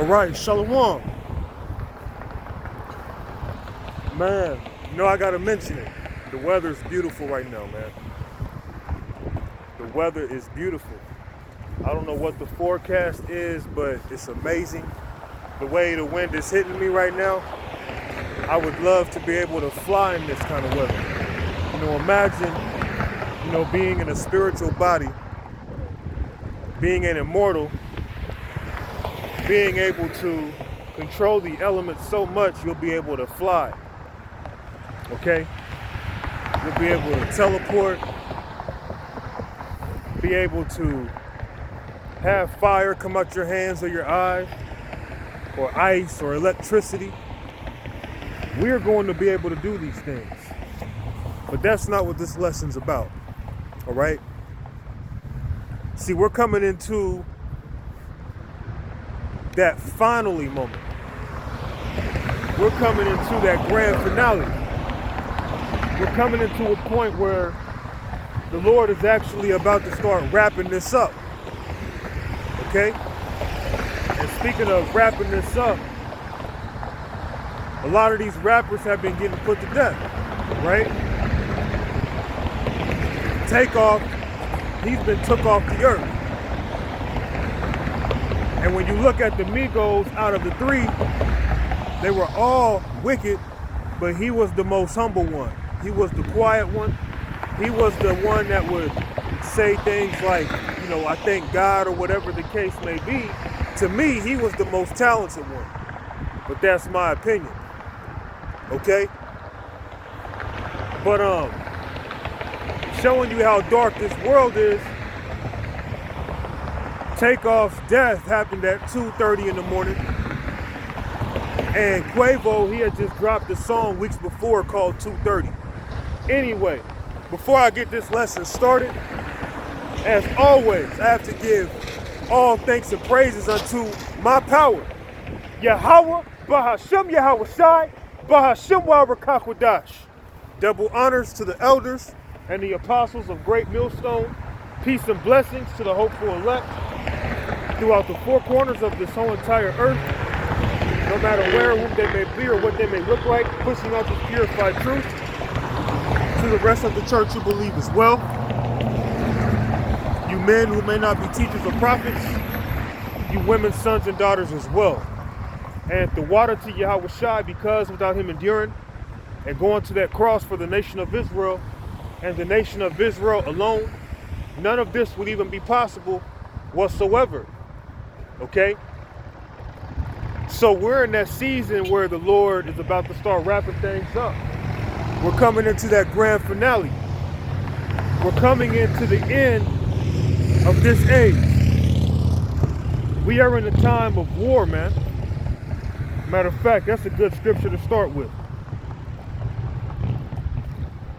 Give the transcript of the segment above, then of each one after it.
All right, Shalom. Man, I gotta mention it. The weather's beautiful right now, man. The weather is beautiful. I don't know what the forecast is, but it's amazing. The way the wind is hitting me right now, I would love to be able to fly in this kind of weather. Imagine, being in a spiritual body, being an immortal, being able to control the elements so much you'll be able to fly. Okay? You'll be able to teleport, be able to have fire come out your hands or your eyes, or ice or electricity. We are going to be able to do these things. But that's not what this lesson's about. All right? See, we're coming into that finally moment. We're coming into that grand finale. We're coming into a point where the Lord is actually about to start wrapping this up. Okay? And speaking of wrapping this up, a lot of these rappers have been getting put to death, right? Takeoff, he's been took off the earth. And when you look at the Migos, out of the three, they were all wicked, but he was the most humble one. He was the quiet one. He was the one that would say things like, I thank God, or whatever the case may be. To me, he was the most talented one. But that's my opinion. Okay? But showing you how dark this world is, Takeoff's death happened at 2:30 in the morning. And Quavo, he had just dropped a song weeks before called 2:30. Anyway, before I get this lesson started, as always, I have to give all thanks and praises unto my power. Yahweh, Bahashem Yahweh Shai, Bahashem Wa'Rakakwadash. Double honors to the elders and the apostles of Great Millstone. Peace and blessings to the hopeful elect throughout the four corners of this whole entire earth. No matter where, whom they may be, or what they may look like, pushing out this purified truth to the rest of the church who believe as well. You men who may not be teachers or prophets, you women, sons, and daughters as well. And the water to Yahweh Shai, because without him enduring and going to that cross for the nation of Israel and the nation of Israel alone, none of this would even be possible whatsoever. Okay? So we're in that season where the Lord is about to start wrapping things up. We're coming into that grand finale. We're coming into the end of this age. We are in a time of war, man. Matter of fact, that's a good scripture to start with.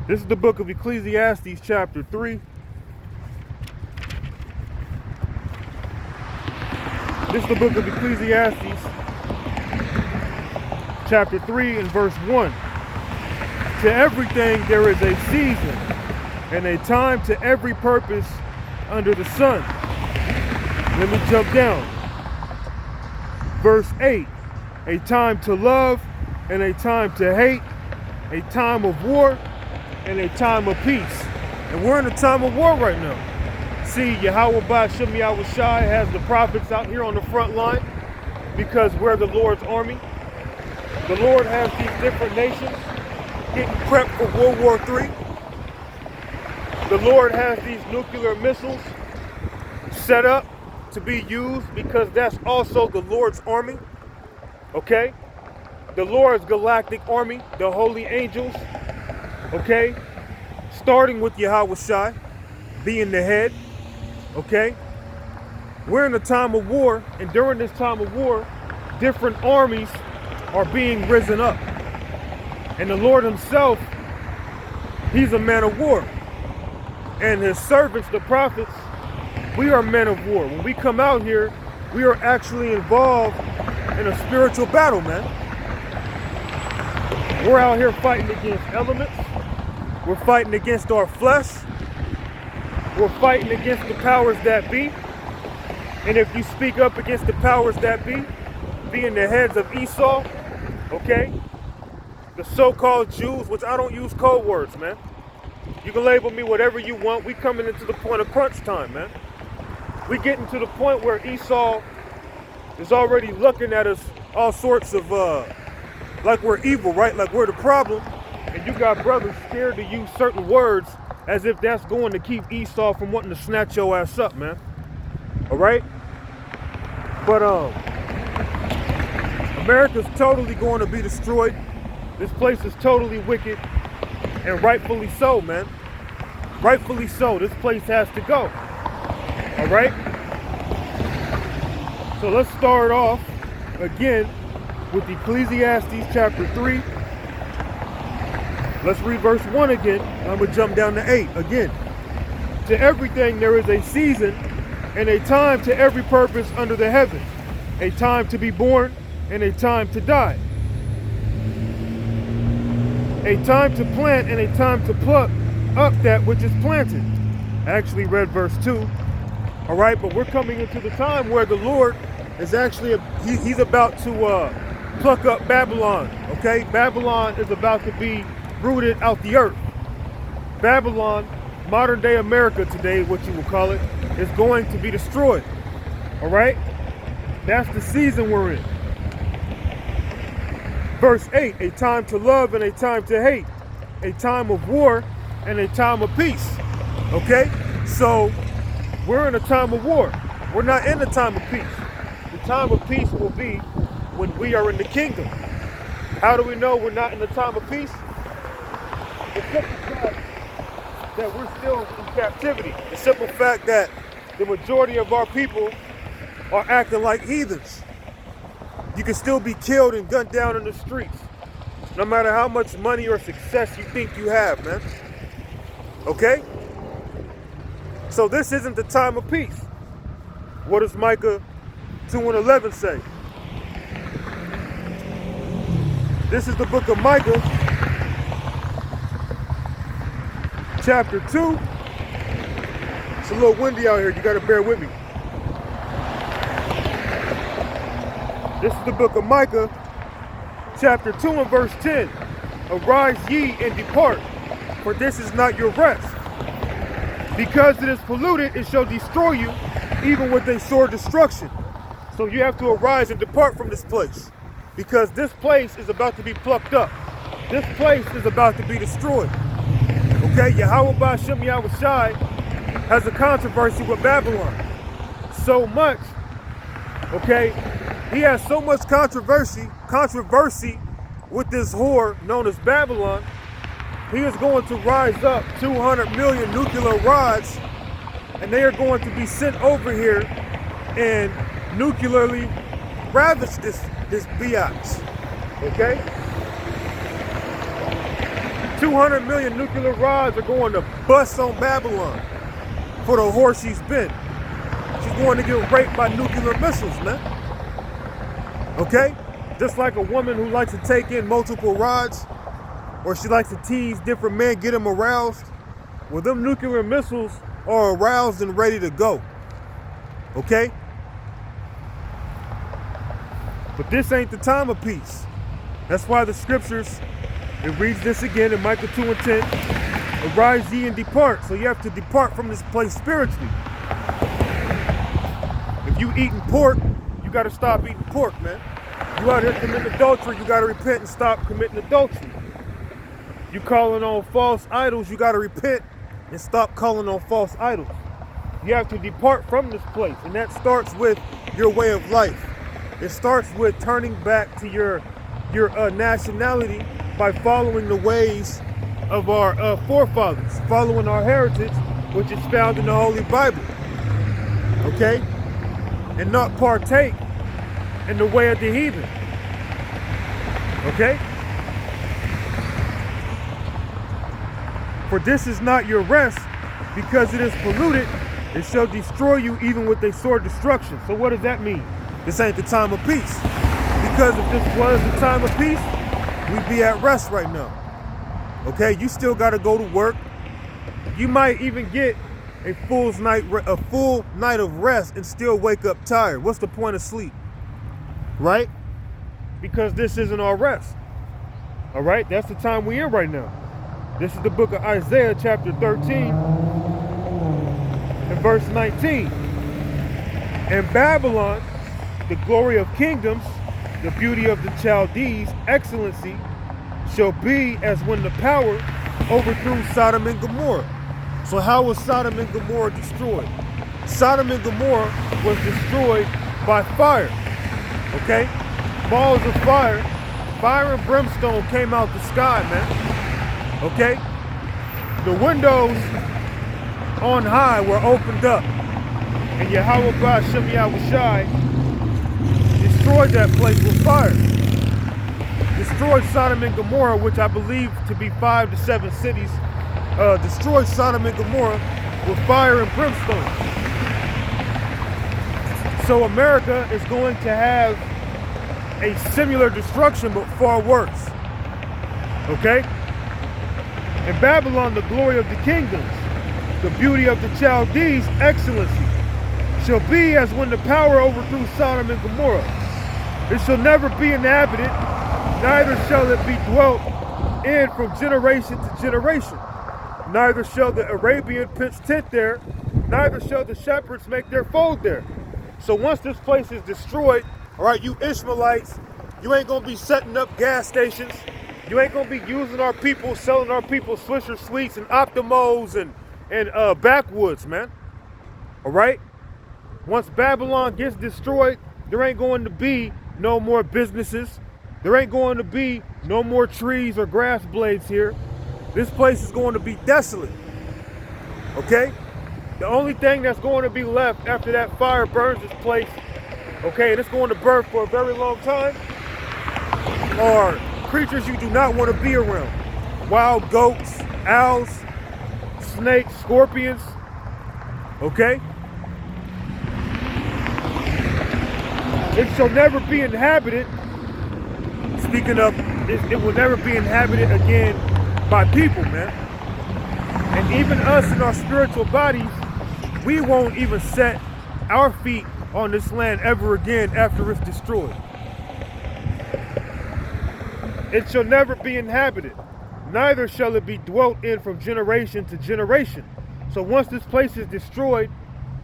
This is the book of Ecclesiastes, chapter 3. This is the book of Ecclesiastes, chapter 3 and verse 1. To everything there is a season and a time to every purpose under the sun. Let me jump down. Verse 8. A time to love and a time to hate, a time of war and a time of peace. And we're in a time of war right now. See, Yahweh Ba'Shem Yahweh Shai has the prophets out here on the front line because we're the Lord's army. The Lord has these different nations getting prepped for World War III. The Lord has these nuclear missiles set up to be used because that's also the Lord's army. Okay? The Lord's galactic army, the holy angels. Okay? Starting with Yahweh Shai being the head. Okay? We're in a time of war, and during this time of war, different armies are being risen up. And the Lord himself, he's a man of war. And his servants, the prophets, we are men of war. When we come out here, we are actually involved in a spiritual battle, man. We're out here fighting against elements. We're fighting against our flesh. We're fighting against the powers that be. And if you speak up against the powers that be, being the heads of Esau, okay? The so-called Jews, which I don't use code words, man. You can label me whatever you want. We coming into the point of crunch time, man. We getting to the point where Esau is already looking at us all sorts of, like we're evil, right? Like we're the problem. And you got brothers scared to use certain words as if that's going to keep Esau from wanting to snatch your ass up, man. All right? But America's totally going to be destroyed. This place is totally wicked, and rightfully so, man. Rightfully so. This place has to go. All right? So let's start off again with Ecclesiastes chapter 3. Let's read verse 1 again. I'm going to jump down to 8 again. To everything there is a season and a time to every purpose under the heaven, a time to be born and a time to die, a time to plant and a time to pluck up that which is planted. I actually read verse 2. All right, but we're coming into the time where the Lord is actually, he's about to pluck up Babylon, okay? Babylon is about to be rooted out the earth. Babylon, modern day America today, what you will call it, is going to be destroyed. All right? That's the season we're in. Verse 8, a time to love and a time to hate, a time of war and a time of peace. Okay? So we're in a time of war. We're not in a time of peace. The time of peace will be when we are in the kingdom. How do we know we're not in the time of peace? The simple fact that we're still in captivity. The simple fact that the majority of our people are acting like heathens. You can still be killed and gunned down in the streets, no matter how much money or success you think you have, man. Okay? So this isn't the time of peace. What does Micah 2:11 say? This is the book of Micah, chapter 2. It's a little windy out here. You got to bear with me. This is the book of Micah, chapter 2 and verse 10. Arise ye and depart, for this is not your rest. Because it is polluted, it shall destroy you, even with a sore destruction. So you have to arise and depart from this place, because this place is about to be plucked up. This place is about to be destroyed. Okay, Yahweh Ba'Shem Yahushai has a controversy with Babylon. So much, okay, he has so much controversy with this whore known as Babylon. He is going to rise up 200 million nuclear rods, and they are going to be sent over here and nuclearly ravage this biatch. Okay? 200 million nuclear rods are going to bust on Babylon for the whore she's been. She's going to get raped by nuclear missiles, man. Okay? Just like a woman who likes to take in multiple rods, or she likes to tease different men, get them aroused. Well, them nuclear missiles are aroused and ready to go. Okay? But this ain't the time of peace. That's why the scriptures, it reads this again in Micah 2 and 10. Arise ye and depart. So you have to depart from this place spiritually. If you eating pork, you got to stop eating pork, man. You out here committing adultery, you got to repent and stop committing adultery. You calling on false idols, you got to repent and stop calling on false idols. You have to depart from this place, and that starts with your way of life. It starts with turning back to your nationality by following the ways of our forefathers, following our heritage, which is found in the Holy Bible. Okay? And not partake in the way of the heathen. Okay? For this is not your rest, because it is polluted, it shall destroy you even with a sore destruction. So what does that mean? This ain't the time of peace. Because if this was the time of peace, we'd be at rest right now. Okay, you still got to go to work. You might even get a full night of rest and still wake up tired. What's the point of sleep? right? Because this isn't our rest. All right, that's the time we're in right now. This is the book of Isaiah, chapter 13, and verse 19. In Babylon, the glory of kingdoms, the beauty of the Chaldees, excellency, shall be as when the power overthrew Sodom and Gomorrah. So how was Sodom and Gomorrah destroyed? Sodom and Gomorrah was destroyed by fire, okay? Balls of fire, fire and brimstone came out the sky, man, okay? The windows on high were opened up, and Yahweh Ba'Shem Yahushai destroyed that place with fire. Destroyed Sodom and Gomorrah, which I believe to be 5 to 7 cities, destroyed Sodom and Gomorrah with fire and brimstone. So America is going to have a similar destruction, but far worse. Okay? In Babylon, the glory of the kingdoms, the beauty of the Chaldees, excellency, shall be as when the power overthrew Sodom and Gomorrah. It shall never be inhabited, neither shall it be dwelt in from generation to generation. Neither shall the Arabian pitch tent there, neither shall the shepherds make their fold there. So once this place is destroyed, all right, you Ishmaelites, you ain't gonna be setting up gas stations. You ain't gonna be using our people, selling our people Swisher Sweets and Optimos and backwoods, man. All right? Once Babylon gets destroyed, there ain't going to be no more businesses. There ain't going to be no more trees or grass blades here. This place is going to be desolate. Okay? The only thing that's going to be left after that fire burns this place, okay, and it's going to burn for a very long time, are creatures you do not want to be around. Wild goats, owls, snakes, scorpions, okay? It shall never be inhabited. Speaking of, it will never be inhabited again by people, man. And even us in our spiritual bodies, we won't even set our feet on this land ever again after it's destroyed. It shall never be inhabited, neither shall it be dwelt in from generation to generation. So once this place is destroyed,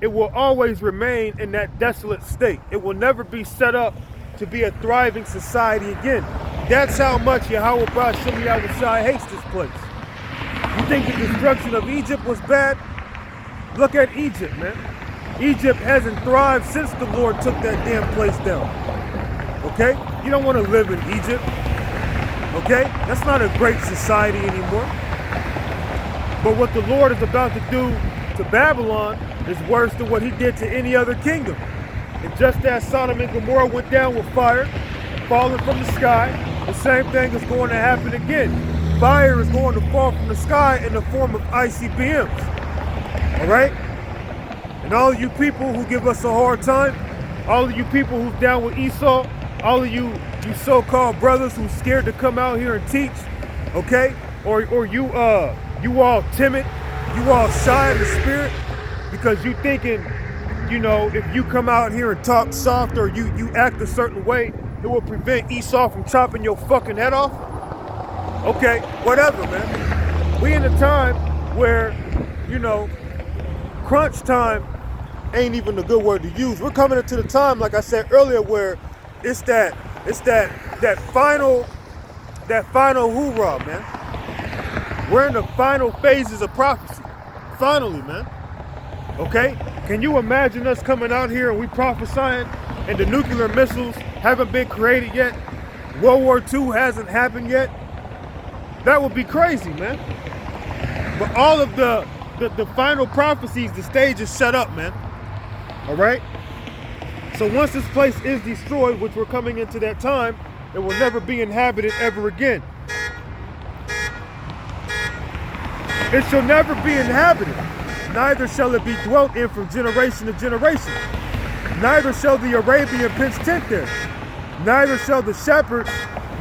it will always remain in that desolate state. It will never be set up to be a thriving society again. That's how much Yahweh Ba'Shem Yahushai hates this place. You think the destruction of Egypt was bad? Look at Egypt, man. Egypt hasn't thrived since the Lord took that damn place down. Okay? You don't want to live in Egypt. Okay? That's not a great society anymore. But what the Lord is about to do to Babylon is worse than what he did to any other kingdom. And just as Sodom and Gomorrah went down with fire, falling from the sky, the same thing is going to happen again. Fire is going to fall from the sky in the form of ICBMs. All right? And all of you people who give us a hard time, all of you people who's down with Esau, all of you so-called brothers who's scared to come out here and teach, okay? Or you all timid, you all shy in the spirit, because you thinking, you know, if you come out here and talk soft or you act a certain way, it will prevent Esau from chopping your fucking head off. Okay, whatever, man. We in a time where, you know, crunch time ain't even a good word to use. We're coming into the time, like I said earlier, where it's that final hoorah, man. We're in the final phases of prophecy. Finally, man. Okay? Can you imagine us coming out here and we prophesying and the nuclear missiles haven't been created yet? World War II hasn't happened yet? That would be crazy, man. But all of the final prophecies, the stage is set up, man. All right? So once this place is destroyed, which we're coming into that time, it will never be inhabited ever again. It shall never be inhabited, neither shall it be dwelt in from generation to generation. Neither shall the Arabian pitch tent there, neither shall the shepherds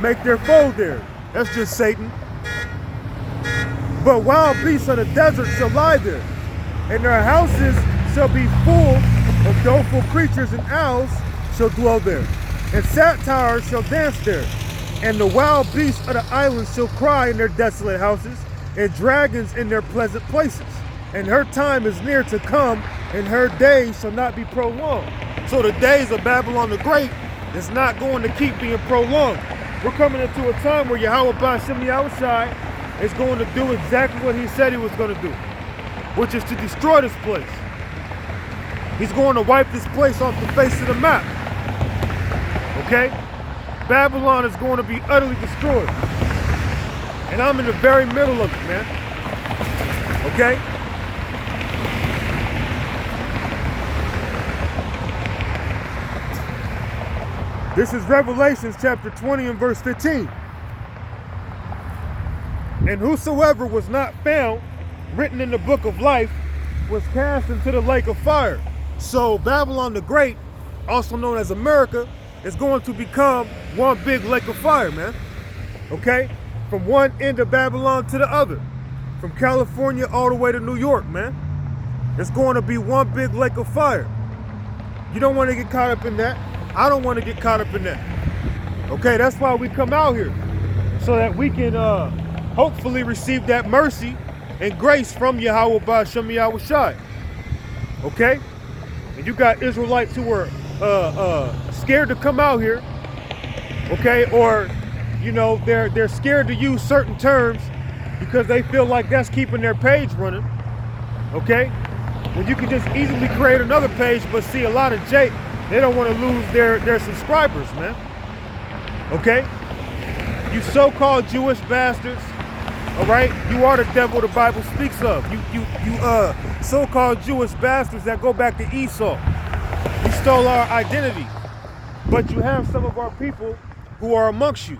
make their fold there. That's just Satan. But wild beasts of the desert shall lie there, and their houses shall be full of doleful creatures, and owls shall dwell there. and satyrs shall dance there, and the wild beasts of the islands shall cry in their desolate houses, and dragons in their pleasant places. And her time is near to come, and her days shall not be prolonged. So the days of Babylon the Great is not going to keep being prolonged. We're coming into a time where Yahweh Ba'Shem Yahushai is going to do exactly what he said he was going to do, which is to destroy this place. He's going to wipe this place off the face of the map. Okay? Babylon is going to be utterly destroyed. And I'm in the very middle of it, man. Okay? This is Revelations chapter 20 and verse 15. And whosoever was not found written in the book of life was cast into the lake of fire. So Babylon the Great, also known as America, is going to become one big lake of fire, man. Okay? From one end of Babylon to the other. From California all the way to New York, man. It's going to be one big lake of fire. You don't want to get caught up in that. I don't want to get caught up in that. Okay, that's why we come out here. So that we can hopefully receive that mercy and grace from Yahweh Ba'Shem Yahushai. Okay? And you got Israelites who were scared to come out here. Okay? Or, you know, they're scared to use certain terms because they feel like that's keeping their page running. Okay? When you can just easily create another page, but see a lot of Jake. They don't want to lose their subscribers, man. Okay? You so-called Jewish bastards, all right? You are the devil the Bible speaks of. You so-called Jewish bastards that go back to Esau. You stole our identity. But you have some of our people who are amongst you.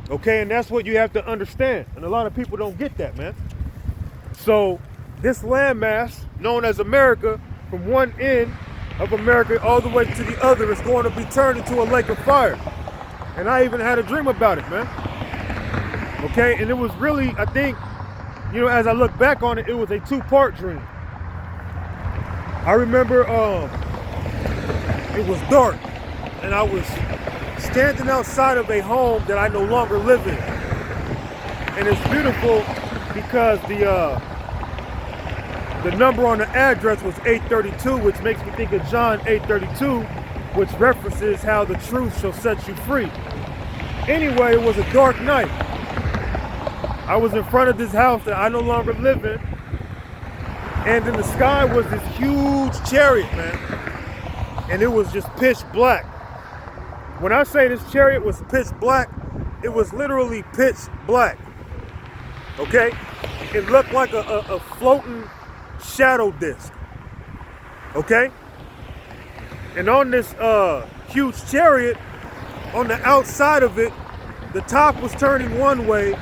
Okay? And that's what you have to understand. And a lot of people don't get that, man. So this landmass, known as America, from one end of America all the way to the other is going to be turned into a lake of fire. And I even had a dream about it, man. Okay, and it was really, I think, you know, as I look back on it, it was a two-part dream. I remember it was dark, and I was standing outside of a home that I no longer live in. And it's beautiful because the number on the address was 832, which makes me think of John 8:32, which references how the truth shall set you free. Anyway, it was a dark night. I was in front of this house that I no longer live in, and in the sky was this huge chariot, man, and it was just pitch black. When I say this chariot was pitch black, it was literally pitch black. Okay? It looked like a floating shadow disc. Okay? And on this huge chariot, on the outside of it, the top was turning one way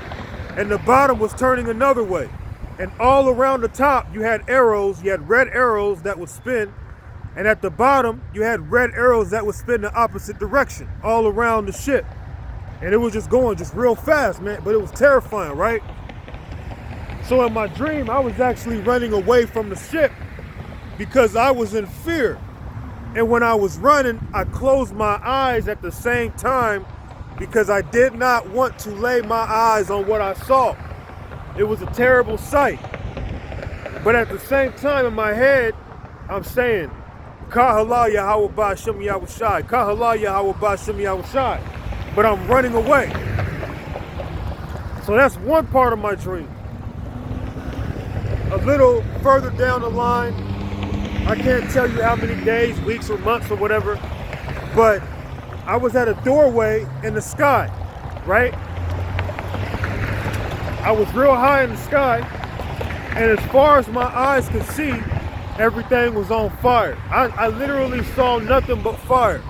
and the bottom was turning another way. And all around the top you had arrows, you had red arrows that would spin, and at the bottom you had red arrows that would spin the opposite direction all around the ship. And it was just going just real fast, man, but it was terrifying, right? So in my dream, I was actually running away from the ship because I was in fear. And when I was running, I closed my eyes at the same time because I did not want to lay my eyes on what I saw. It was a terrible sight. But at the same time in my head, I'm saying, Kahala Yahweh Ba'Shem Yahushai, Kahala Yahweh Ba'Shem Yahushai. But I'm running away. So that's one part of my dream. A little further down the line, I can't tell you how many days, weeks, or months or whatever, but I was at a doorway in the sky, right? I was real high in the sky, and as far as my eyes could see, everything was on fire. I literally saw nothing but fire.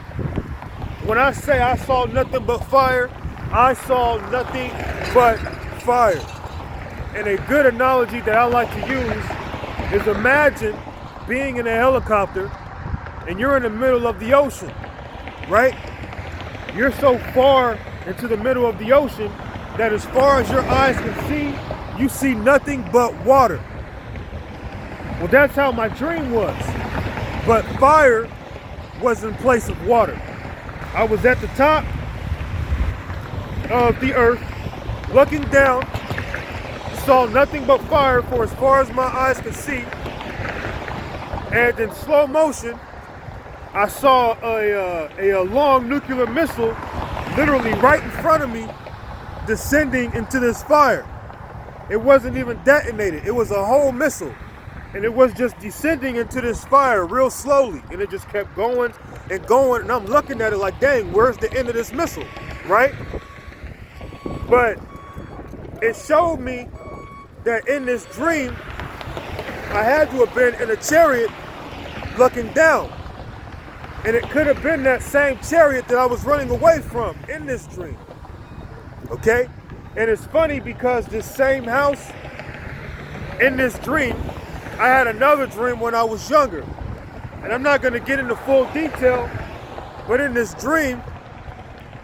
When I say I saw nothing but fire, I saw nothing but fire. And a good analogy that I like to use is imagine being in a helicopter and you're in the middle of the ocean, right? You're so far into the middle of the ocean that as far as your eyes can see, you see nothing but water. Well, that's how my dream was. But fire was in place of water. I was at the top of the earth, looking down, saw nothing but fire for as far as my eyes could see. And in slow motion, I saw a long nuclear missile literally right in front of me descending into this fire. It wasn't even detonated. It was a whole missile. And it was just descending into this fire real slowly. And it just kept going and going. And I'm looking at it like, dang, where's the end of this missile, right? But it showed me that in this dream, I had to have been in a chariot looking down. And it could have been that same chariot that I was running away from in this dream. Okay? And it's funny because this same house in this dream, I had another dream when I was younger. And I'm not going to get into full detail, but in this dream,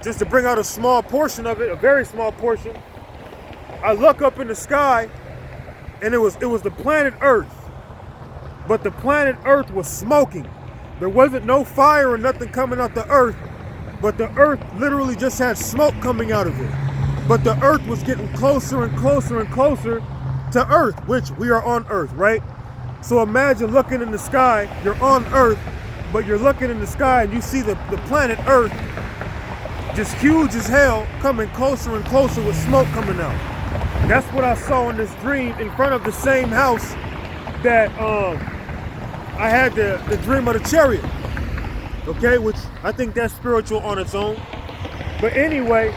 just to bring out a small portion of it, a very small portion, I look up in the sky and it was the planet Earth. But the planet Earth was smoking. There wasn't no fire or nothing coming out the earth, but the earth literally just had smoke coming out of it. But the earth was getting closer and closer and closer to earth, which we are on earth, right? So imagine looking in the sky, you're on earth, but you're looking in the sky and you see the planet Earth just huge as hell coming closer and closer with smoke coming out. That's what I saw in this dream in front of the same house that I had the dream of the chariot, okay, which I think that's spiritual on its own. But anyway,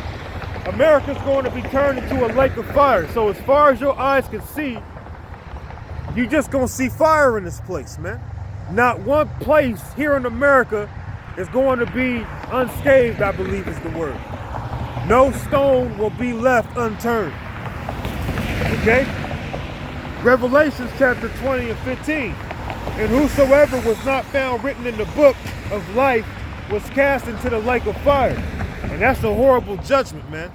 America's going to be turned into a lake of fire. So as far as your eyes can see, you just gonna see fire in this place, man. Not one place here in America is going to be unscathed, I believe is the word. No stone will be left unturned, okay? Revelations chapter 20 and 15. And whosoever was not found written in the book of life was cast into the lake of fire. And that's a horrible judgment, man.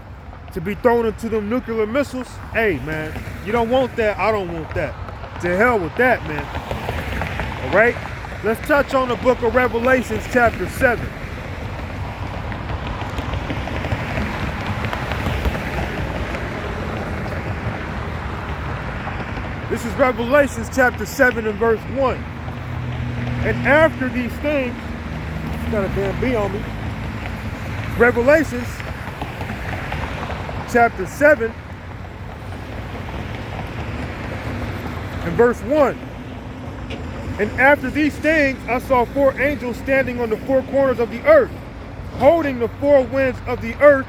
To be thrown into them nuclear missiles. Hey, man, you don't want that. I don't want that. To hell with that, man. All right? Let's touch on the book of Revelations chapter 7. This is Revelations chapter 7 and verse 1. And after these things, it's got a damn bee on me. Revelations chapter 7 and verse 1. And after these things, I saw 4 angels standing on the 4 corners of the earth, holding the 4 winds of the earth,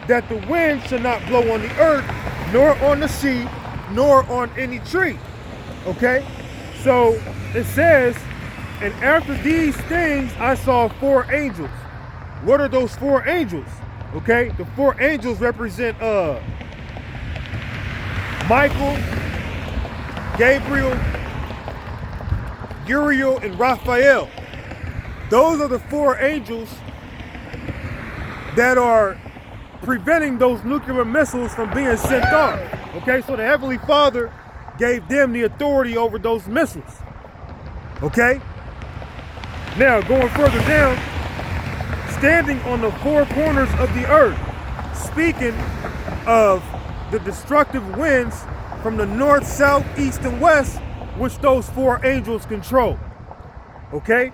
that the wind should not blow on the earth, nor on the sea, nor on any tree. Okay? So it says, and after these things I saw 4 angels. What are those 4 angels? Okay, the 4 angels represent Michael, Gabriel, Uriel, and Raphael. Those are the 4 angels that are preventing those nuclear missiles from being sent off. Okay, so the Heavenly Father gave them the authority over those missiles. Okay? Now, going further down, standing on the 4 corners of the earth, speaking of the destructive winds from the north, south, east, and west, which those 4 angels control. Okay?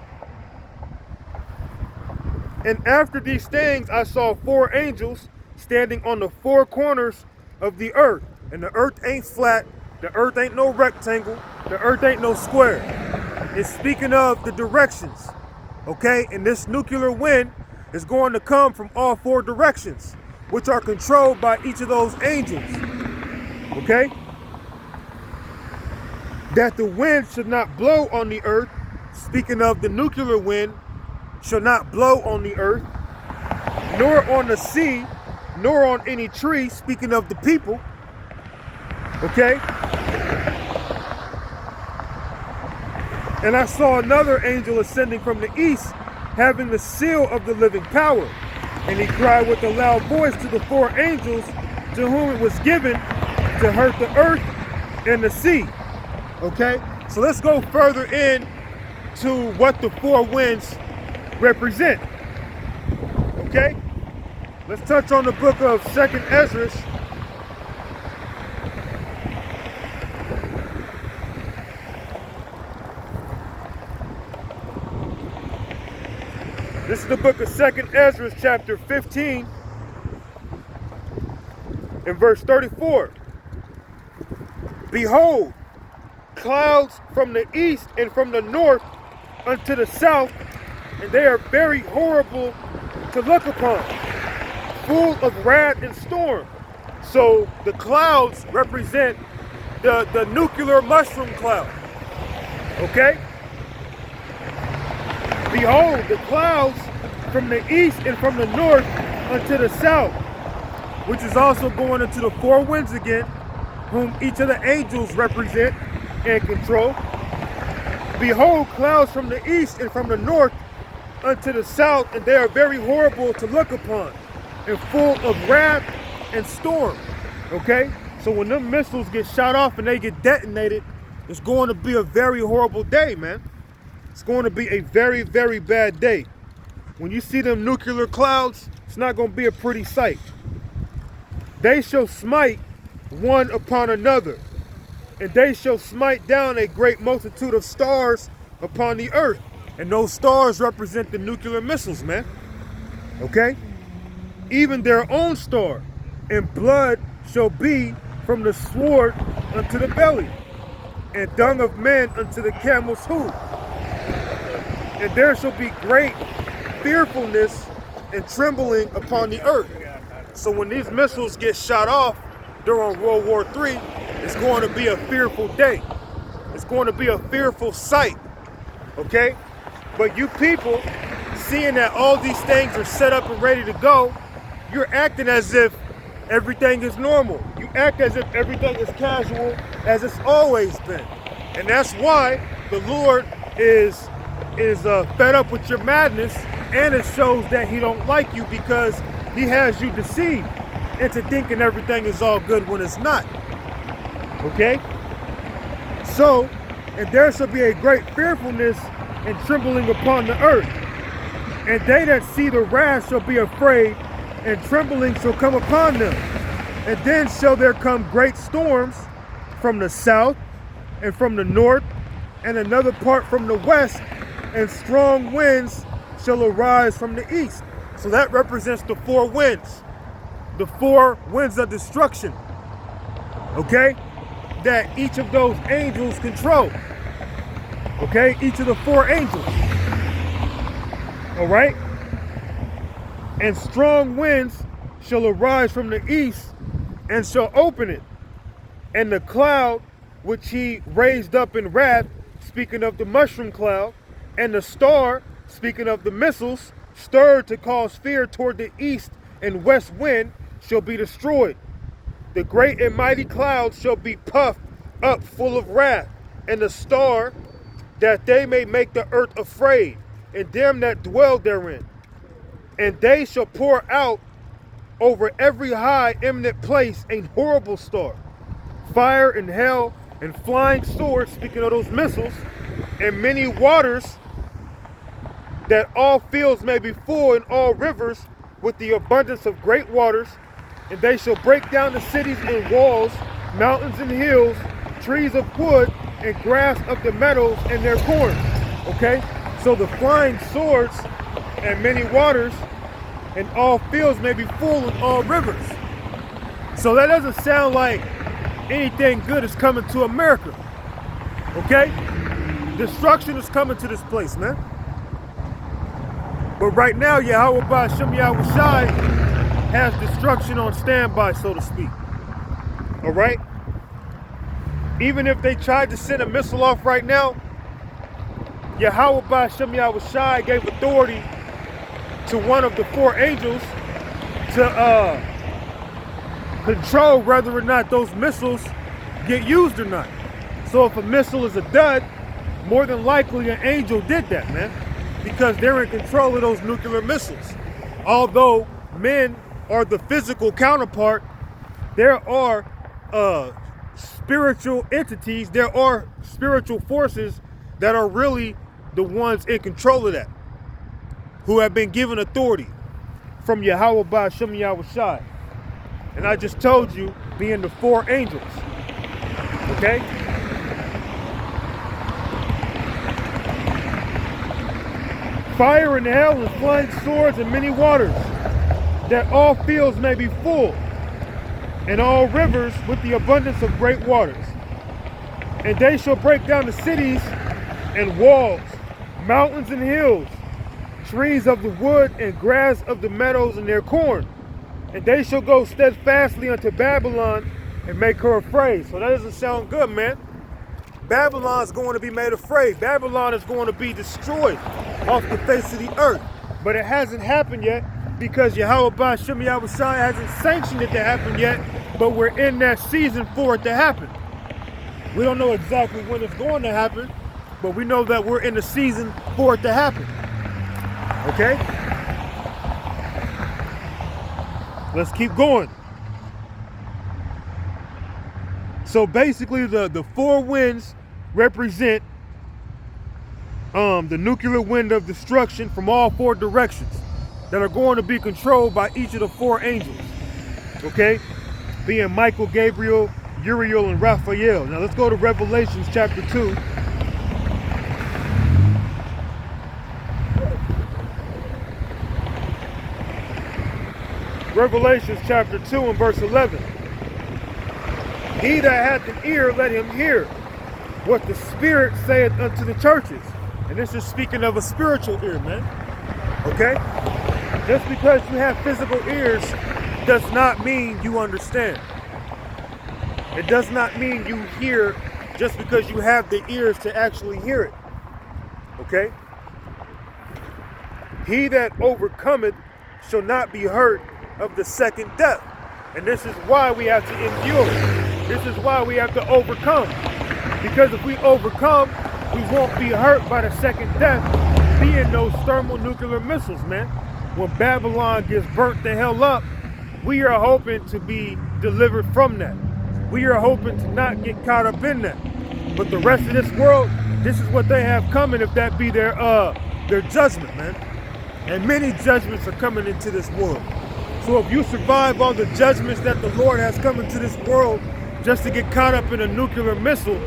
And after these things, I saw 4 angels standing on the 4 corners of the earth. And the earth ain't flat. The earth ain't no rectangle. The earth ain't no square. It's speaking of the directions. Okay? And this nuclear wind is going to come from all 4 directions, which are controlled by each of those angels. Okay? That the wind should not blow on the earth, speaking of the nuclear wind, shall not blow on the earth, nor on the sea, nor on any tree, speaking of the people. Okay? And I saw another angel ascending from the east, having the seal of the living power. And he cried with a loud voice to the 4 angels to whom it was given to hurt the earth and the sea. Okay? So let's go further in to what the 4 winds represent. Okay? Let's touch on the book of 2nd Ezra. This is the book of 2nd Ezra, chapter 15, and verse 34. Behold, clouds from the east and from the north unto the south, and they are very horrible to look upon, full of wrath and storm. So the clouds represent the nuclear mushroom cloud. Okay? Behold, the clouds from the east and from the north unto the south, which is also going into the four winds again, whom each of the angels represent and control. Behold, clouds from the east and from the north unto the south, and they are very horrible to look upon, and full of wrath and storm. Okay? So when them missiles get shot off and they get detonated, it's going to be a very horrible day, man. It's going to be a very, very bad day. When you see them nuclear clouds, it's not going to be a pretty sight. They shall smite one upon another, and they shall smite down a great multitude of stars upon the earth. And those stars represent the nuclear missiles, man. Okay? Even their own star, and blood shall be from the sword unto the belly, and dung of men unto the camel's hoof. And there shall be great fearfulness and trembling upon the earth. So when these missiles get shot off during World War III, it's going to be a fearful day. It's going to be a fearful sight. Okay? But you people, seeing that all these things are set up and ready to go, you're acting as if everything is normal. You act as if everything is casual, as it's always been. And that's why the Lord is fed up with your madness, and it shows that he don't like you, because he has you deceived into thinking everything is all good when it's not. Okay? So, and there shall be a great fearfulness and trembling upon the earth. And they that see the wrath shall be afraid, and trembling shall come upon them. And then shall there come great storms from the south and from the north, and another part from the west, and strong winds shall arise from the east. So that represents the four winds of destruction. Okay? That each of those angels control. Okay? Each of the four angels. All right? And strong winds shall arise from the east, and shall open it. And the cloud which he raised up in wrath, speaking of the mushroom cloud, and the star, speaking of the missiles, stirred to cause fear toward the east and west wind, shall be destroyed. The great and mighty clouds shall be puffed up full of wrath, and the star, that they may make the earth afraid, and them that dwell therein. And they shall pour out over every high eminent place a horrible star, fire and hell and flying swords, speaking of those missiles, and many waters, that all fields may be full, and all rivers with the abundance of great waters. And they shall break down the cities and walls, mountains and hills, trees of wood, and grass of the meadows, and their corn. Okay? So the flying swords and many waters, and all fields may be full, and all rivers. So that doesn't sound like anything good is coming to America. Okay? Destruction is coming to this place, man. But right now, Yahweh Ba'Shem Yahweh Shai has destruction on standby, so to speak. All right? Even if they tried to send a missile off right now, Yahweh Ba'Shem Yahweh Shai gave authority to one of the four angels to control whether or not those missiles get used or not. So if a missile is a dud, more than likely an angel did that, man. Because they're in control of those nuclear missiles. Although men are the physical counterpart, there are spiritual entities, there are spiritual forces that are really the ones in control of that, who have been given authority from Yahweh Ba'Shem Yahushai. And I just told you, being the 4 angels. Okay? Fire and hail and flying swords and many waters, that all fields may be full, and all rivers with the abundance of great waters. And they shall break down the cities and walls, mountains and hills, trees of the wood and grass of the meadows and their corn. And they shall go steadfastly unto Babylon and make her afraid. So that doesn't sound good, man. Babylon is going to be made afraid. Babylon is going to be destroyed off the face of the earth. But it hasn't happened yet because Yahweh Ba'Shem Yahushai hasn't sanctioned it to happen yet, but we're in that season for it to happen. We don't know exactly when it's going to happen, but we know that we're in the season for it to happen. Okay? Let's keep going. So basically the 4 winds represent the nuclear wind of destruction from all 4 directions that are going to be controlled by each of the 4 angels. Okay? Being Michael, Gabriel, Uriel, and Raphael. Now let's go to Revelations chapter 2. Revelations chapter 2 and verse 11. He that hath an ear, let him hear what the Spirit saith unto the churches. And this is speaking of a spiritual ear, man. Okay? Just because you have physical ears does not mean you understand. It does not mean you hear just because you have the ears to actually hear it. Okay? He that overcometh shall not be hurt of the second death. And this is why we have to endure. This is why we have to overcome. Because if we overcome, we won't be hurt by the second death, being those thermonuclear missiles, man. When Babylon gets burnt the hell up, we are hoping to be delivered from that. We are hoping to not get caught up in that. But the rest of this world, this is what they have coming if that be their judgment, man. And many judgments are coming into this world. So if you survive all the judgments that the Lord has come into this world just to get caught up in a nuclear missile,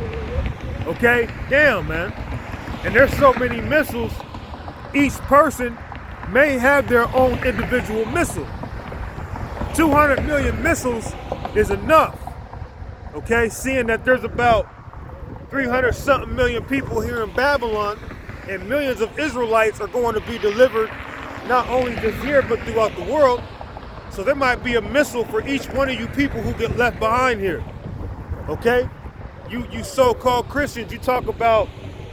okay, damn, man. And there's so many missiles, each person may have their own individual missile. 200 million missiles is enough, okay? Seeing that there's about 300-something million people here in Babylon, and millions of Israelites are going to be delivered not only this year, but throughout the world. So there might be a missile for each one of you people who get left behind here, okay? You so-called Christians, you talk about,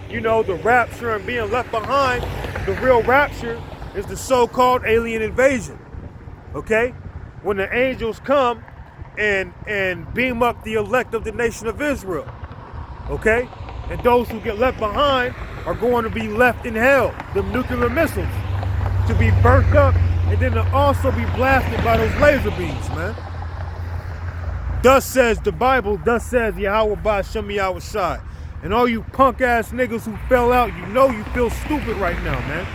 you know, the rapture and being left behind. The real rapture is the so-called alien invasion, okay? When the angels come and beam up the elect of the nation of Israel, okay? And those who get left behind are going to be left in hell, the nuclear missiles, to be burnt up and then to also be blasted by those laser beams, man. Thus says the Bible, thus says Yahweh Ba'Shem Yahushai. And all you punk ass niggas who fell out, you know you feel stupid right now, man.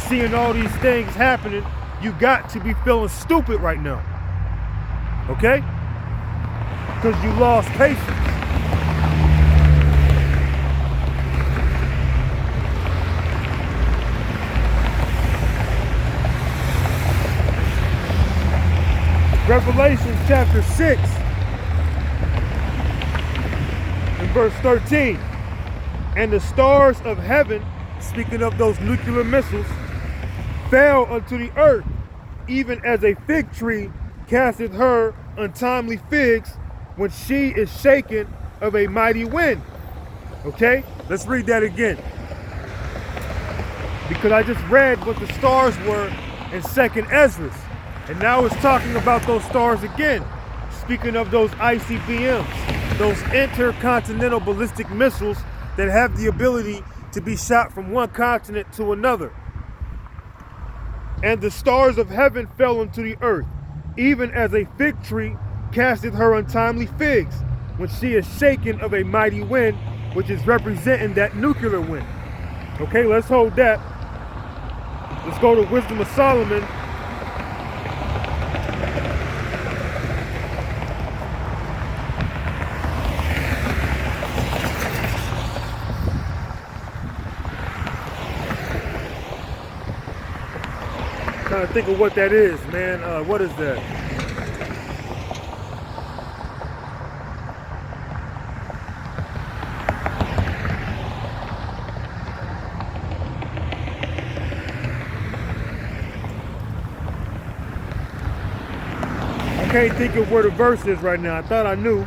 Seeing all these things happening, you got to be feeling stupid right now. Okay? Because you lost patience. Revelation chapter 6 and verse 13. And the stars of heaven, speaking of those nuclear missiles, fell unto the earth, even as a fig tree casteth her untimely figs when she is shaken of a mighty wind. Okay? Let's read that again. Because I just read what the stars were in 2nd Ezra. And now it's talking about those stars again. Speaking of those ICBMs, those intercontinental ballistic missiles that have the ability to be shot from one continent to another. And the stars of heaven fell into the earth, even as a fig tree casteth her untimely figs, when she is shaken of a mighty wind, which is representing that nuclear wind. Okay, let's hold that. Let's go to Wisdom of Solomon trying to think of what that is, man. What is that? I can't think of where the verse is right now. I thought I knew.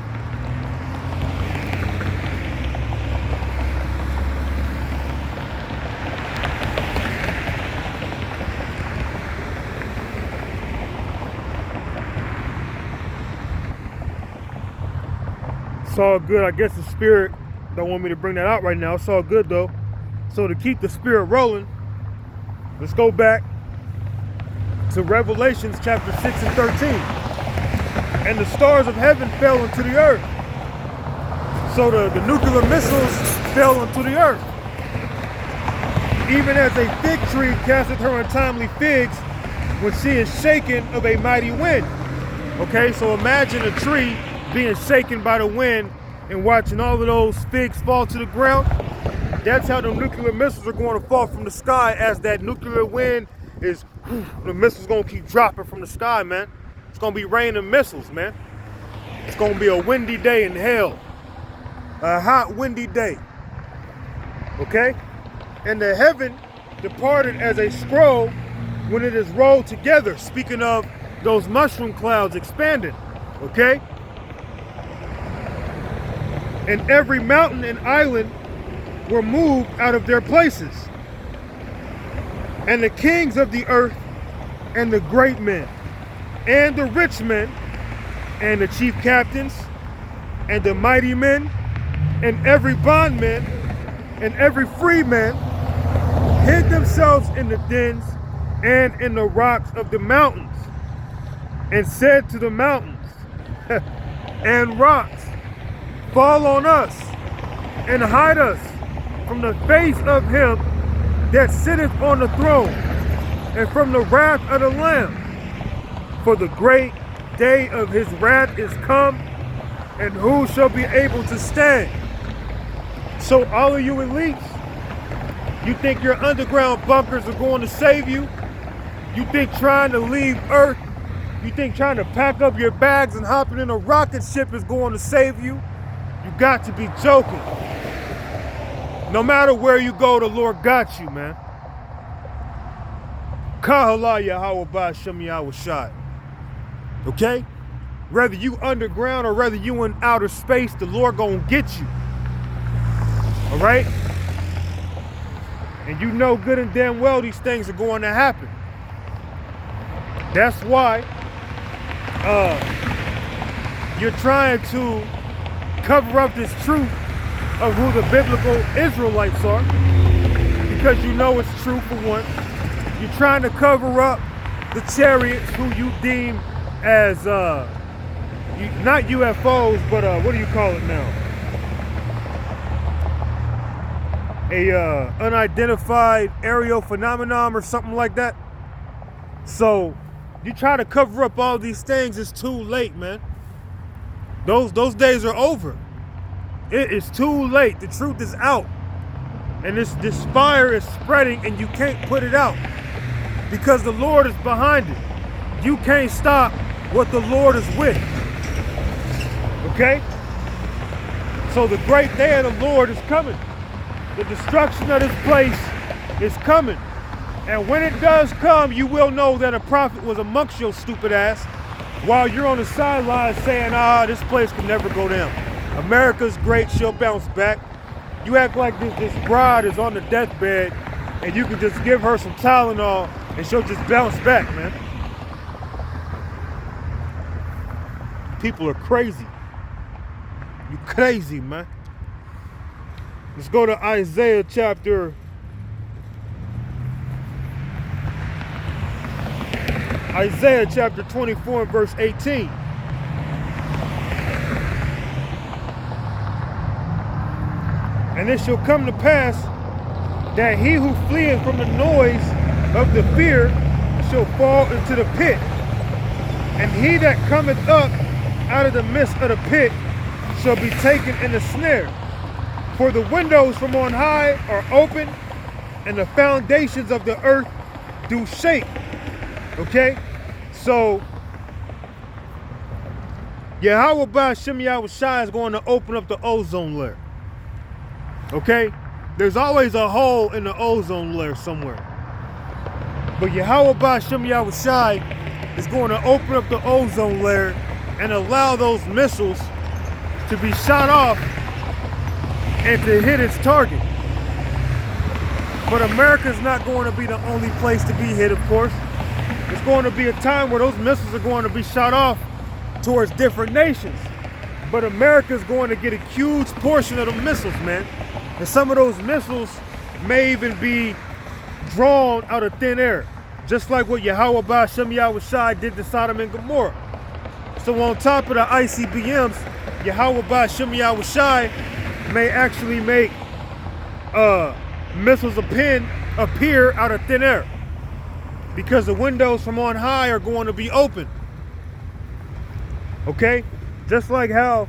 It's all good. I guess the spirit don't want me to bring that out right now. It's all good though. So to keep the spirit rolling, let's go back to Revelations chapter 6 and 13. And the stars of heaven fell into the earth. So the nuclear missiles fell into the earth. Even as a fig tree casteth her untimely figs when she is shaken of a mighty wind. Okay, so imagine a tree being shaken by the wind and watching all of those figs fall to the ground. That's how the nuclear missiles are going to fall from the sky. As that nuclear wind is, the missiles going to keep dropping from the sky, man. It's going to be raining missiles, man. It's going to be a windy day in hell. A hot, windy day. Okay? And the heaven departed as a scroll when it is rolled together. Speaking of those mushroom clouds expanding. Okay? And every mountain and island were moved out of their places. And the kings of the earth, and the great men, and the rich men, and the chief captains, and the mighty men, and every bondman, and every free man, hid themselves in the dens and in the rocks of the mountains, and said to the mountains and rocks, fall on us, and hide us from the face of him that sitteth on the throne, and from the wrath of the Lamb. For the great day of his wrath is come, and who shall be able to stand? So all of you elites, you think your underground bunkers are going to save you? You think trying to leave Earth, you think trying to pack up your bags and hopping in a rocket ship is going to save you? You got to be joking. No matter where you go, the Lord got you, man. Kahala Yahweh Ba'Shem Yahweh Shai. Okay? Whether you underground or whether you in outer space, the Lord gonna get you. All right? And you know good and damn well these things are going to happen. That's why you're trying to cover up this truth of who the biblical Israelites are, because you know it's true for one. You're trying to cover up the chariots who you deem as not UFOs, but what do you call it now? A unidentified aerial phenomenon or something like that. So you try to cover up all these things, it's too late, man. Those days are over. It is too late. The truth is out. And this fire is spreading and you can't put it out because the Lord is behind it. You can't stop what the Lord is with. Okay? So the great day of the Lord is coming. The destruction of this place is coming. And when it does come, you will know that a prophet was amongst your stupid ass while you're on the sidelines saying, this place can never go down. America's great, she'll bounce back. You act like this bride is on the deathbed and you can just give her some Tylenol and she'll just bounce back, man. People are crazy. You crazy, man. Let's go to Isaiah chapter 24 and verse 18. And it shall come to pass that he who fleeth from the noise of the fear shall fall into the pit. And he that cometh up out of the midst of the pit shall be taken in the snare. For the windows from on high are open, and the foundations of the earth do shake. Okay? So, Yahweh Shem Yahushai is going to open up the ozone layer. Okay? There's always a hole in the ozone layer somewhere. But Yahweh Shem Yahushai is going to open up the ozone layer and allow those missiles to be shot off and to hit its target. But America's not going to be the only place to be hit, of course. It's going to be a time where those missiles are going to be shot off towards different nations. But America's going to get a huge portion of the missiles, man. And some of those missiles may even be drawn out of thin air. Just like what Yahweh Shem Yahushai did to Sodom and Gomorrah. So on top of the ICBMs, Yahweh Shem Yahushai may actually make missiles appear out of thin air. Because the windows from on high are going to be open. Okay? Just like how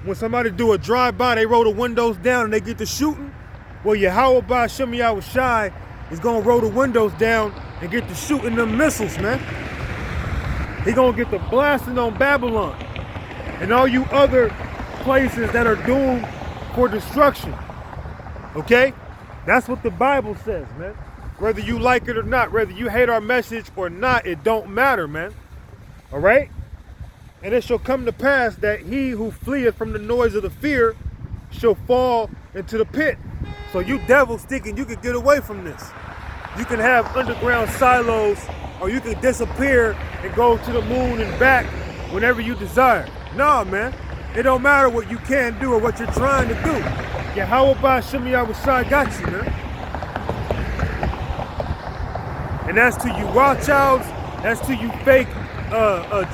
when somebody do a drive-by, they roll the windows down and they get to shooting. Well, Yahweh Shem Yahushai is going to roll the windows down and get to shooting them missiles, man. He going to get to blasting on Babylon and all you other places that are doomed for destruction. Okay? That's what the Bible says, man. Whether you like it or not, whether you hate our message or not, it don't matter, man. All right? And it shall come to pass that he who fleeth from the noise of the fear shall fall into the pit. So you devils thinking you can get away from this. You can have underground silos, or you can disappear and go to the moon and back whenever you desire. Nah, man. It don't matter what you can do or what you're trying to do. Yahweh Shem Yahushai got you, man. And that's to you Rothschilds, that's to you fake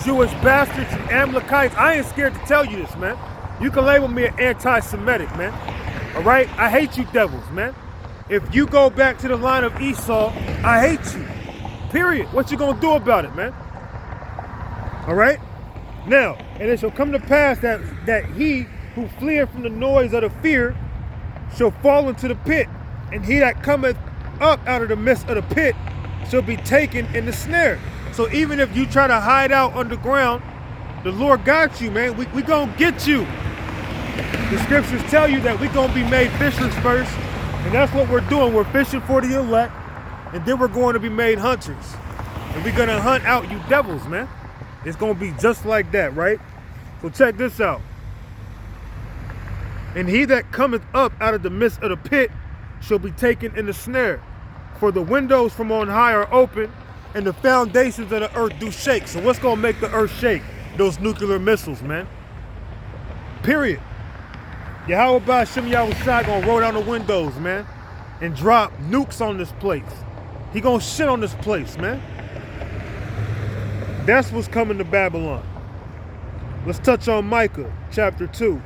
Jewish bastards and Amalekites. I ain't scared to tell you this, man. You can label me an anti-Semitic, man. All right? I hate you devils, man. If you go back to the line of Esau, I hate you. Period. What you gonna do about it, man? All right? Now, and it shall come to pass that he who fleeth from the noise of the fear shall fall into the pit, and he that cometh up out of the midst of the pit shall be taken in the snare. So even if you try to hide out underground, the Lord got you, man. We gonna get you. The scriptures tell you that we gonna be made fishers first, and that's what we're doing. We're fishing for the elect, and then we're going to be made hunters. And we're gonna hunt out you devils, man. It's gonna be just like that, right? So check this out. And he that cometh up out of the midst of the pit shall be taken in the snare. For the windows from on high are open, and the foundations of the earth do shake. So what's gonna make the earth shake? Those nuclear missiles, man. Period. Yahweh Shem Yahushai gonna roll down the windows, man, and drop nukes on this place. He gonna shit on this place, man. That's what's coming to Babylon. Let's touch on Micah chapter 2.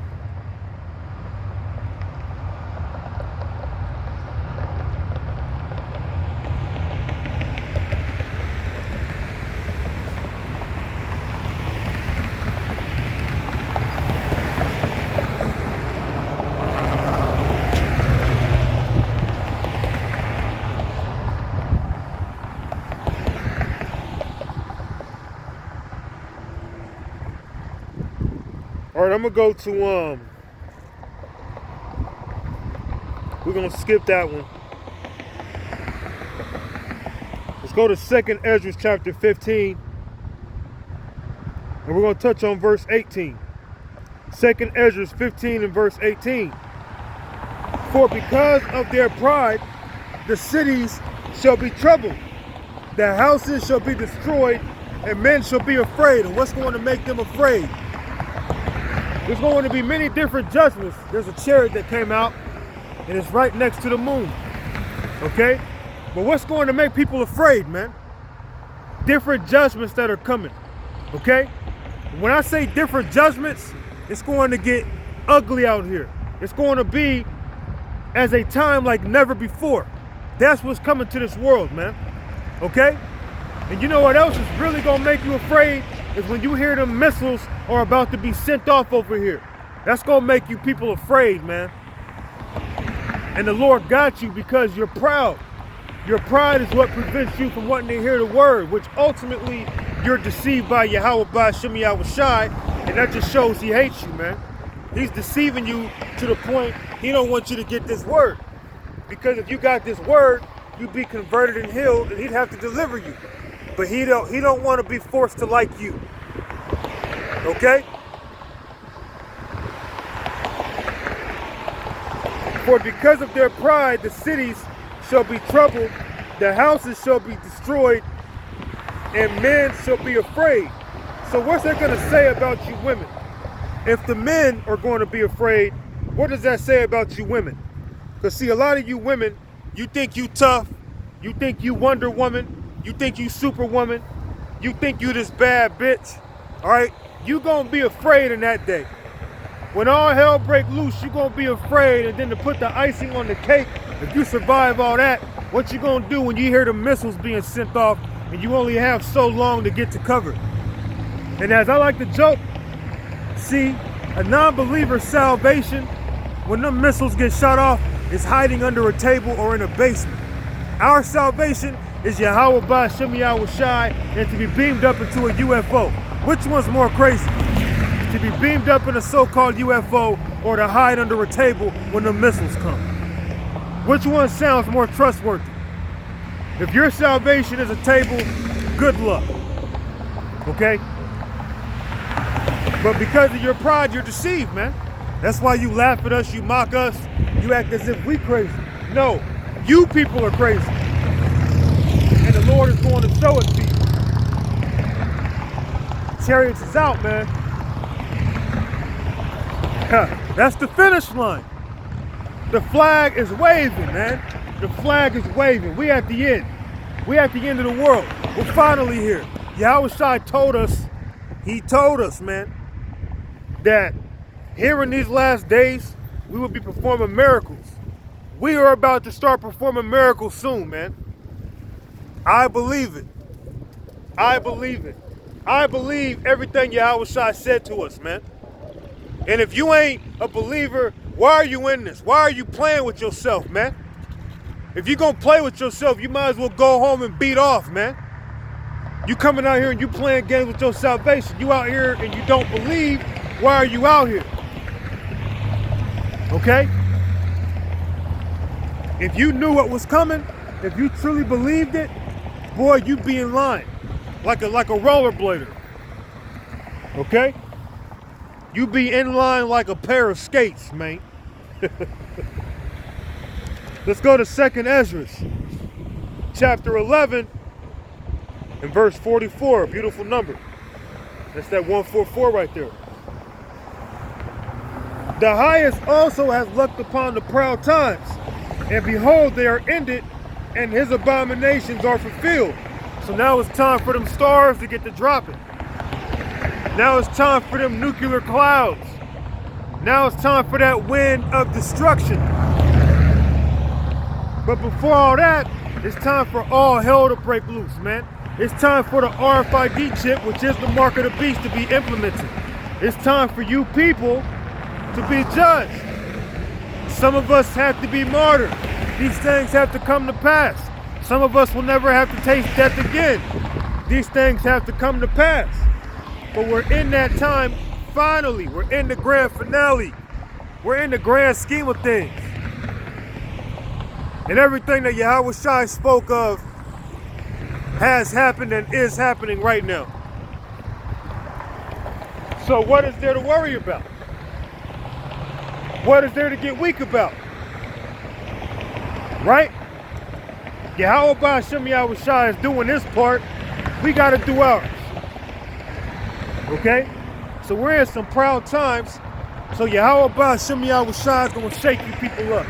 All right, I'm gonna go to we're gonna skip that one. Let's go to 2nd Ezra chapter 15, and we're gonna touch on verse 18. 2nd Ezra 15 and verse 18. For because of their pride, the cities shall be troubled, the houses shall be destroyed, and men shall be afraid. And what's going to make them afraid? There's going to be many different judgments. There's a chariot that came out, and it's right next to the moon. Okay? But what's going to make people afraid, man? Different judgments that are coming. Okay? When I say different judgments, it's going to get ugly out here. It's going to be as a time like never before. That's what's coming to this world, man. Okay? And you know what else is really going to make you afraid? Is when you hear them missiles are about to be sent off over here. That's going to make you people afraid, man. And the Lord got you because you're proud. Your pride is what prevents you from wanting to hear the word, which ultimately you're deceived by Yahweh Ba'Shem Yahweh Shai, and that just shows he hates you, man. He's deceiving you to the point he don't want you to get this word. Because if you got this word, you'd be converted and healed, and he'd have to deliver you. But he don't want to be forced to like you. Okay? For because of their pride, the cities shall be troubled, the houses shall be destroyed, and men shall be afraid. So what's that going to say about you women? If the men are going to be afraid, what does that say about you women? Because see, a lot of you women, you think you tough, you think you Wonder Woman, you think you Superwoman, you think you this bad bitch, all right? You going to be afraid in that day. When all hell break loose, you going to be afraid, and then to put the icing on the cake, if you survive all that, what you going to do when you hear the missiles being sent off and you only have so long to get to cover? And as I like to joke, see, a non-believer's salvation, when the missiles get shot off, is hiding under a table or in a basement. Our salvation is Yahweh Ba'Shem Yahweh Shai, and to be beamed up into a UFO. Which one's more crazy? To be beamed up in a so-called UFO or to hide under a table when the missiles come? Which one sounds more trustworthy? If your salvation is a table, good luck. Okay? But because of your pride, you're deceived, man. That's why you laugh at us, you mock us, you act as if we crazy. No, you people are crazy. And the Lord is going to show it to you. Chariots is out, man. That's the finish line. The flag is waving, man. The flag is waving. We at the end. We at the end of the world. We're finally here. Yahweh Shai told us, he told us, man, that here in these last days, we will be performing miracles. We are about to start performing miracles soon, man. I believe it. I believe it. I believe everything Yahweh Shai said to us, man. And if you ain't a believer, why are you in this? Why are you playing with yourself, man? If you're going to play with yourself, you might as well go home and beat off, man. You coming out here and you playing games with your salvation. You out here and you don't believe. Why are you out here? Okay? If you knew what was coming, if you truly believed it, boy, you'd be in line. Like a rollerblader. Okay? You be in line like a pair of skates, man. Let's go to 2nd Ezra, chapter 11, and verse 44. A beautiful number. That's that 144 right there. The highest also has looked upon the proud times, and behold, they are ended, and his abominations are fulfilled. So now it's time for them stars to get to dropping. Now it's time for them nuclear clouds. Now it's time for that wind of destruction. But before all that, it's time for all hell to break loose, man. It's time for the RFID chip, which is the mark of the beast, to be implemented. It's time for you people to be judged. Some of us have to be martyred. These things have to come to pass. Some of us will never have to taste death again. These things have to come to pass. But we're in that time, finally. We're in the grand finale. We're in the grand scheme of things. And everything that Yahweh Shai spoke of has happened and is happening right now. So what is there to worry about? What is there to get weak about? Right? Yahweh Ba'Shem Yahweh Shai is doing his part. We got to do ours. Okay? So we're in some proud times. So Yahweh Ba'Shem Yahweh Shai is going to shake you people up.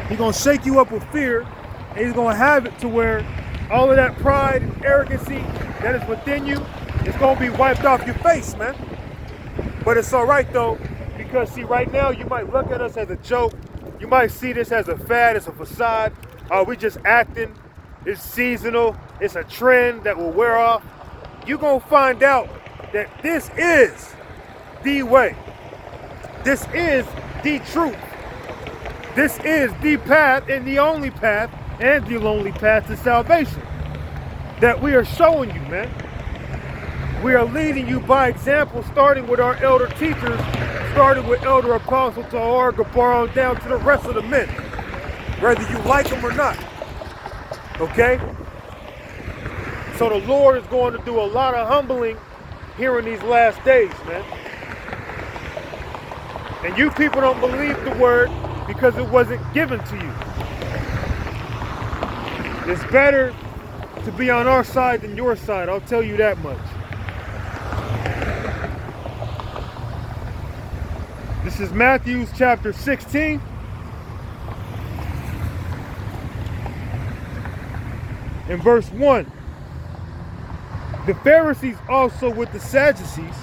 He's going to shake you up with fear. And he's going to have it to where all of that pride and arrogancy that is within you is going to be wiped off your face, man. But it's all right, though. Because, see, right now, you might look at us as a joke. You might see this as a fad, as a facade. We just acting. It's seasonal. It's a trend that will wear off. You're going to find out that this is the way. This is the truth. This is the path and the only path and the only path to salvation that we are showing you, man. We are leading you by example, starting with our elder teachers, starting with Elder Apostle Tahar Gabar on down to the rest of the men, whether you like them or not. Okay? So the Lord is going to do a lot of humbling here in these last days, man. And you people don't believe the word because it wasn't given to you. It's better to be on our side than your side, I'll tell you that much. This is Matthew chapter 16. In verse 1. The Pharisees also with the Sadducees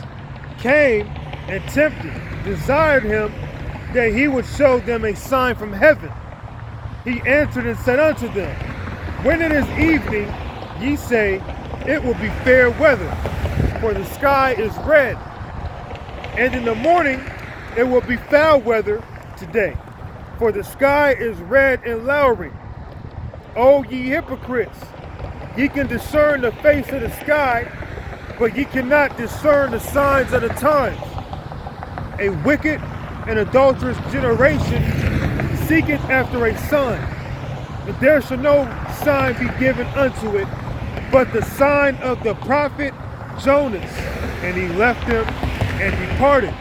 came and tempted, desired him that he would show them a sign from heaven. He answered and said unto them, when it is evening, ye say, it will be fair weather, for the sky is red. And in the morning, it will be foul weather today, for the sky is red and lowering. O ye hypocrites, ye can discern the face of the sky, but ye cannot discern the signs of the times. A wicked and adulterous generation seeketh after a sign, and there shall no sign be given unto it, but the sign of the prophet Jonas. And he left them and departed.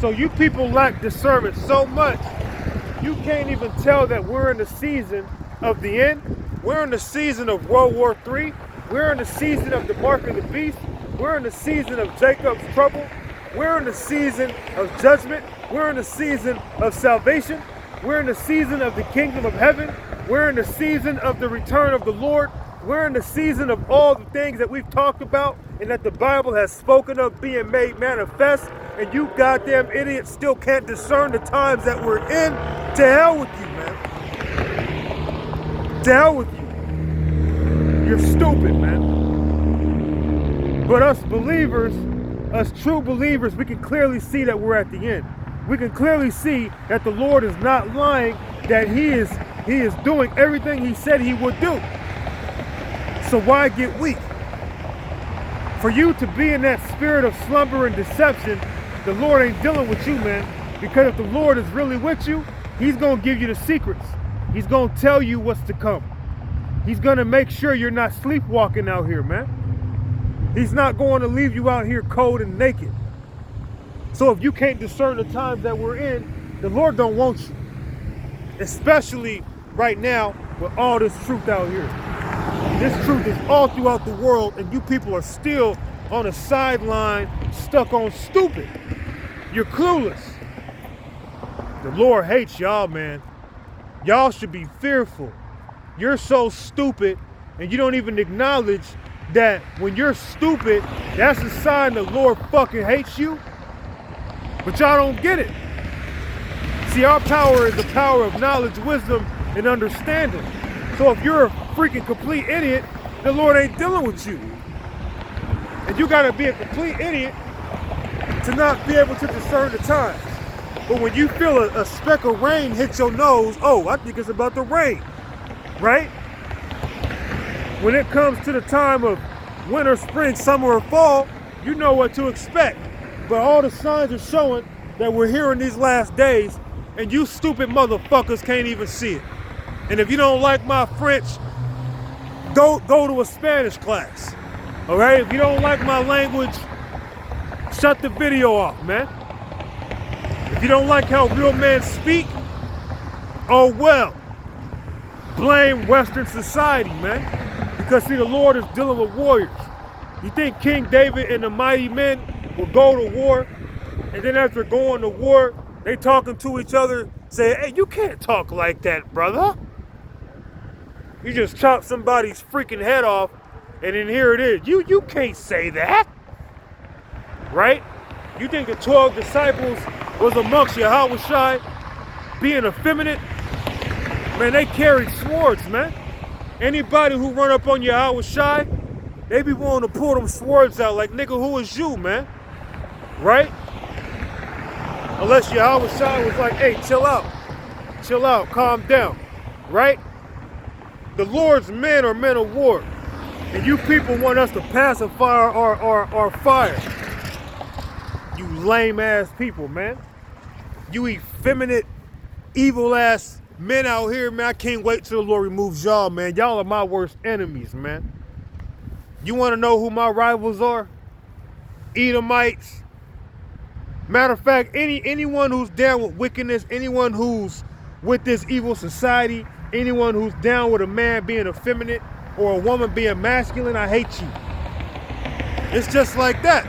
So you people lack discernment so much, you can't even tell that we're in the season of the end. We're in the season of World War III. We're in the season of the mark of the beast. We're in the season of Jacob's trouble. We're in the season of judgment. We're in the season of salvation. We're in the season of the kingdom of heaven. We're in the season of the return of the Lord. We're in the season of all the things that we've talked about and that the Bible has spoken of being made manifest. And you goddamn idiots still can't discern the times that we're in. To hell with you, man. To hell with you. You're stupid, man. But us believers, us true believers, we can clearly see that we're at the end. We can clearly see that the Lord is not lying, that he is doing everything he said he would do. So why get weak? For you to be in that spirit of slumber and deception, the Lord ain't dealing with you, man. Because if the Lord is really with you, he's going to give you the secrets. He's going to tell you what's to come. He's going to make sure you're not sleepwalking out here, man. He's not going to leave you out here cold and naked. So if you can't discern the times that we're in, the Lord don't want you. Especially right now with all this truth out here. This truth is all throughout the world, and you people are still on a sideline, stuck on stupid. You're clueless. The Lord hates y'all, man. Y'all should be fearful. You're so stupid, and you don't even acknowledge that when you're stupid, that's a sign the Lord fucking hates you. But y'all don't get it. See, our power is the power of knowledge, wisdom, and understanding. So if you're a freaking complete idiot, the Lord ain't dealing with you. And you gotta be a complete idiot to not be able to discern the times. But when you feel a speck of rain hit your nose, oh, I think it's about to rain, right? When it comes to the time of winter, spring, summer, or fall, you know what to expect. But all the signs are showing that we're here in these last days, and you stupid motherfuckers can't even see it. And if you don't like my French, go to a Spanish class. All right? If you don't like my language, shut the video off, man. If you don't like how real men speak, oh well. Blame Western society, man. Because see, the Lord is dealing with warriors. You think King David and the mighty men will go to war, and then after going to war, they talking to each other, say, hey, you can't talk like that, brother. You just chop somebody's freaking head off, and then here it is. You can't say that, right? You think the 12 disciples was amongst Yahushua being effeminate? Man, they carried swords, man. Anybody who run up on Yahushua, they be willing to pull them swords out like, nigga, who is you, man? Right? Unless Yahushua was like, hey, chill out, calm down, right? The Lord's men are men of war. And you people want us to pacify our fire. You lame ass people, man. You effeminate, evil ass men out here, man. I can't wait till the Lord removes y'all, man. Y'all are my worst enemies, man. You want to know who my rivals are? Edomites. Matter of fact, anyone who's down with wickedness, anyone who's with this evil society, anyone who's down with a man being effeminate or a woman being masculine, I hate you. It's just like that.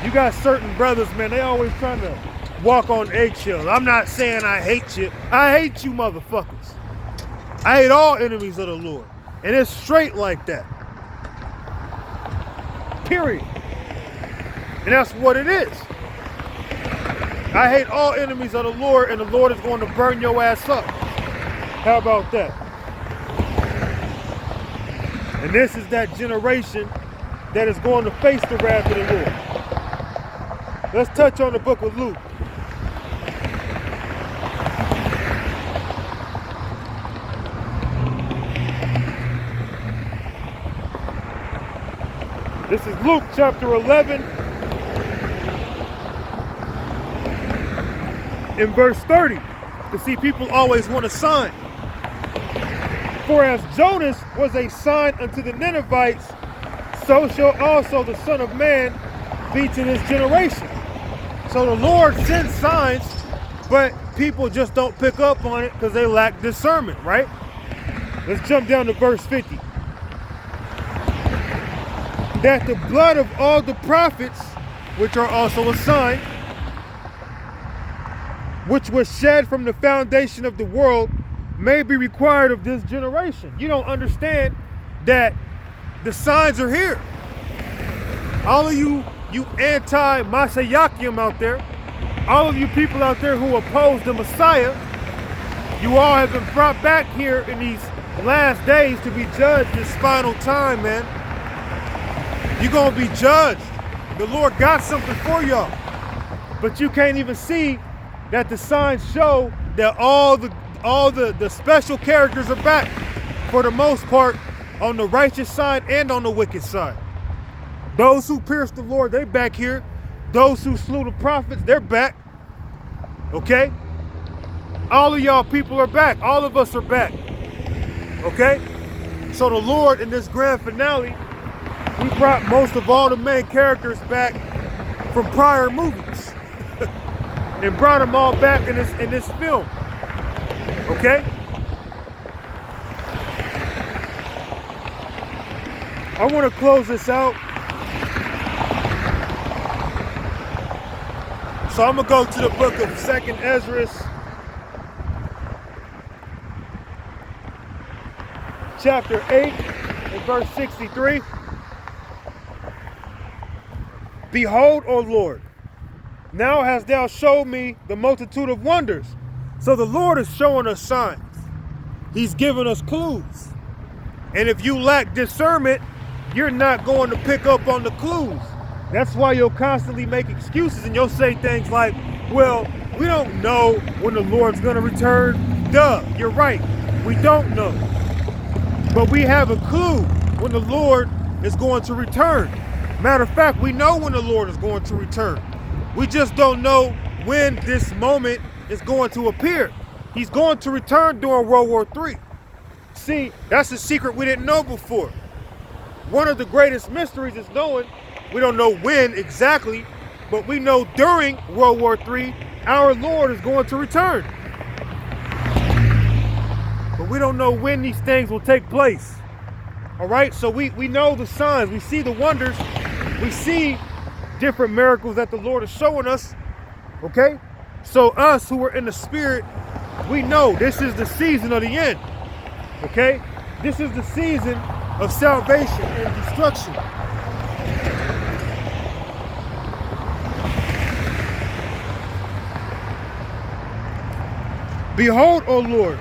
You got certain brothers, man, they always trying to walk on eggshells. I'm not saying I hate you. I hate you motherfuckers. I hate all enemies of the Lord. And it's straight like that. Period. And that's what it is. I hate all enemies of the Lord, and the Lord is going to burn your ass up. How about that? And this is that generation that is going to face the wrath of the Lord. Let's touch on the book of Luke. This is Luke chapter 11 in verse 30. To see, people always want a sign. For as Jonas was a sign unto the Ninevites, so shall also the Son of Man be to this generation. So the Lord sends signs, but people just don't pick up on it because they lack discernment, right? Let's jump down to verse 50. That the blood of all the prophets, which are also a sign, which was shed from the foundation of the world, may be required of this generation. You don't understand that the signs are here. All of you anti-Mashiachim out there, all of you people out there who oppose the Messiah, you all have been brought back here in these last days to be judged this final time, man. You're going to be judged. The Lord got something for y'all. But you can't even see that the signs show that all the special characters are back, for the most part, on the righteous side and on the wicked side. Those who pierced the Lord, they back here. Those who slew the prophets, they're back. Okay? All of y'all people are back. All of us are back. Okay? So the Lord, in this grand finale, He brought most of all the main characters back from prior movies. And brought them all back in this film. Okay? I want to close this out. So I'm going to go to the book of 2nd Ezra, chapter 8 and verse 63. Behold, O Lord, now hast thou showed me the multitude of wonders. So the Lord is showing us signs. He's giving us clues. And if you lack discernment, you're not going to pick up on the clues. That's why you'll constantly make excuses and you'll say things like, well, we don't know when the Lord's going to return. Duh, you're right. We don't know. But we have a clue when the Lord is going to return. Matter of fact, we know when the Lord is going to return. We just don't know when this moment is going to appear. He's going to return during World War III. See, that's a secret we didn't know before. One of the greatest mysteries is knowing, we don't know when exactly, but we know during World War III, our Lord is going to return. But we don't know when these things will take place. All right, so we know the signs, we see the wonders, we see different miracles that the Lord is showing us, okay? So us who are in the spirit, we know this is the season of the end, okay? This is the season of salvation and destruction. Behold, O Lord,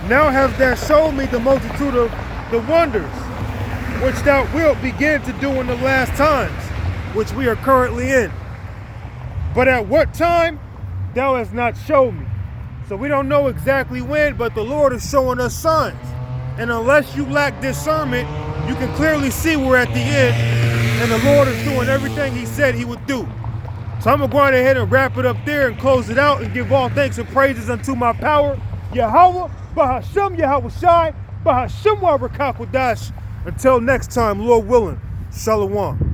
now hast thou shown me the multitude of the wonders which thou wilt begin to do in the last times, which we are currently in. But at what time thou hast not shown me. So we don't know exactly when, but the Lord is showing us signs. And unless you lack discernment, you can clearly see we're at the end, and the Lord is doing everything he said he would do. So I'm going to go on ahead and wrap it up there and close it out and give all thanks and praises unto my power, Yahweh, Bahashem, Yahweh Shai, Bahashem Wabrakakadash. Until next time, Lord willing, Shalom.